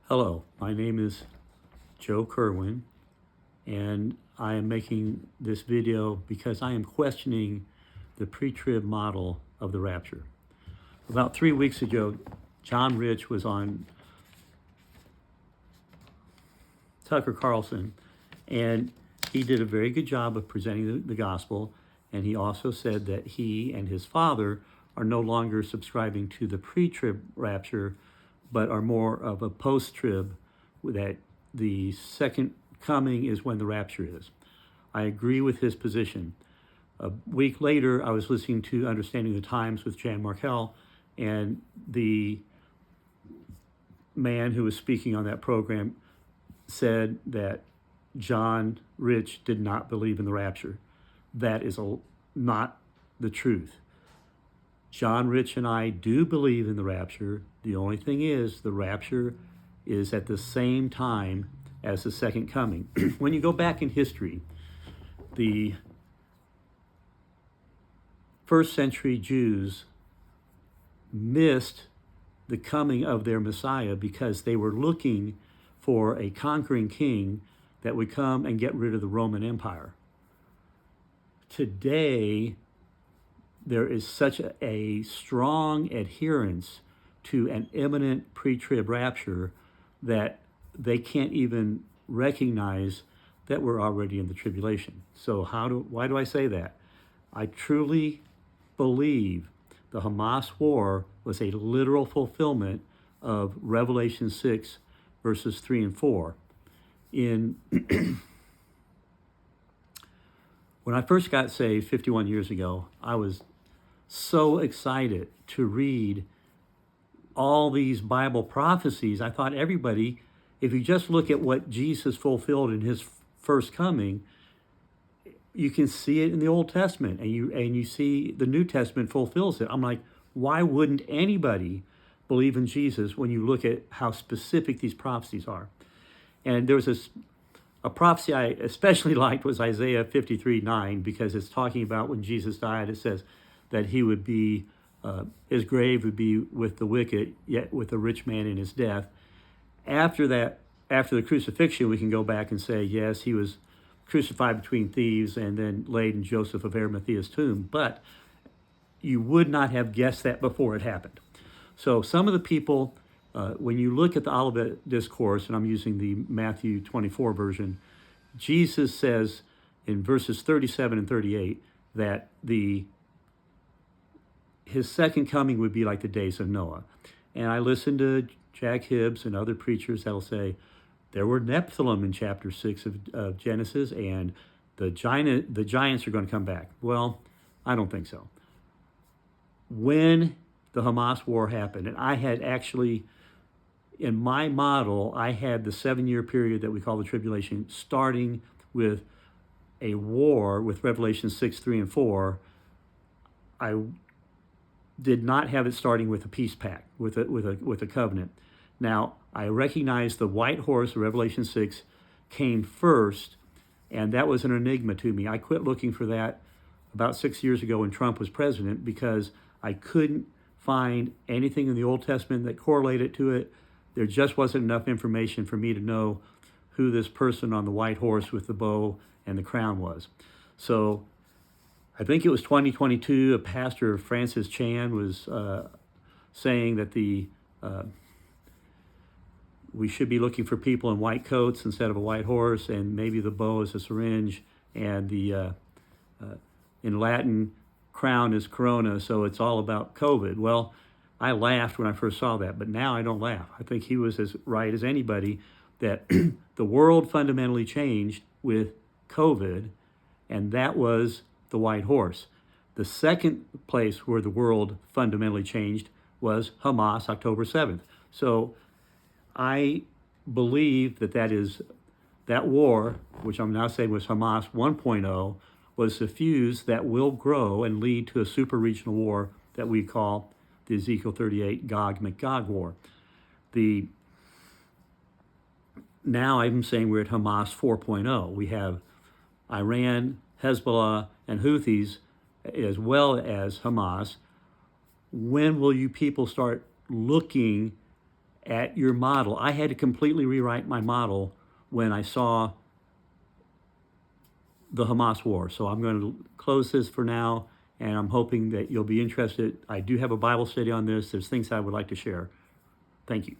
Hello, my name is Joe Kerwin, and I am making this video because I am questioning the pre-trib model of the rapture. About 3 weeks ago, John Rich was on Tucker Carlson, and he did a very good job of presenting the gospel, and he also said that he and his father are no longer subscribing to the pre-trib rapture, but are more of a post-trib, that the second coming is when the rapture is. I agree with his position. A week later, I was listening to Understanding the Times with Jan Markell, and the man who was speaking on that program said that John Rich did not believe in the rapture. That is not the truth. John Rich and I do believe in the rapture. The only thing is, the rapture is at the same time as the second coming. When you go back in history, the first century Jews missed the coming of their Messiah because they were looking for a conquering king that would come and get rid of the Roman Empire. Today, there is such a strong adherence to an imminent pre-trib rapture that they can't even recognize that we're already in the tribulation. So why do I say that? I truly believe the Hamas war was a literal fulfillment of Revelation 6, verses 3 and 4. When I first got saved 51 years ago, I was so excited to read all these Bible prophecies. I thought everybody, if you just look at what Jesus fulfilled in his first coming, you can see it in the Old Testament, and you see the New Testament fulfills it. I'm like, why wouldn't anybody believe in Jesus when you look at how specific these prophecies are? And there was a prophecy I especially liked was Isaiah 53:9, because it's talking about when Jesus died. It says that he would be, his grave would be with the wicked, yet with the rich man in his death. After the crucifixion, we can go back and say, yes, he was crucified between thieves and then laid in Joseph of Arimathea's tomb. But you would not have guessed that before it happened. So some of the people, when you look at the Olivet Discourse, and I'm using the Matthew 24 version, Jesus says in verses 37 and 38 that his second coming would be like the days of Noah. And I listen to Jack Hibbs and other preachers that'll say there were Nephilim in chapter 6 of Genesis, and the giants are going to come back. Well, I don't think so. When the Hamas war happened, and I had actually, in my model, I had the 7-year period that we call the tribulation, starting with a war with Revelation 6, 3, and 4. I did not have it starting with a peace pact, with a covenant. Now, I recognize the white horse of Revelation 6 came first, and that was an enigma to me. I quit looking for that about 6 years ago when Trump was president, because I couldn't find anything in the Old Testament that correlated to it. There just wasn't enough information for me to know who this person on the white horse with the bow and the crown was. So I think it was 2022, a pastor, Francis Chan, was saying that we should be looking for people in white coats instead of a white horse, and maybe the bow is a syringe, and the in Latin, crown is corona, so it's all about COVID. Well, I laughed when I first saw that, but now I don't laugh. I think he was as right as anybody that the world fundamentally changed with COVID, and that was the white horse. The second place where the world fundamentally changed was Hamas, October 7th. So I believe that war, which I'm now saying was Hamas 1.0, was the fuse that will grow and lead to a super regional war that we call the Ezekiel 38 Gog-Magog war. Now I'm saying we're at Hamas 4.0. We have Iran, Hezbollah, and Houthis, as well as Hamas. When will you people start looking at your model. I had to completely rewrite my model when I saw the Hamas war. So I'm going to close this for now, and I'm hoping that you'll be interested. I do have a Bible study on this. There's things I would like to share. Thank you.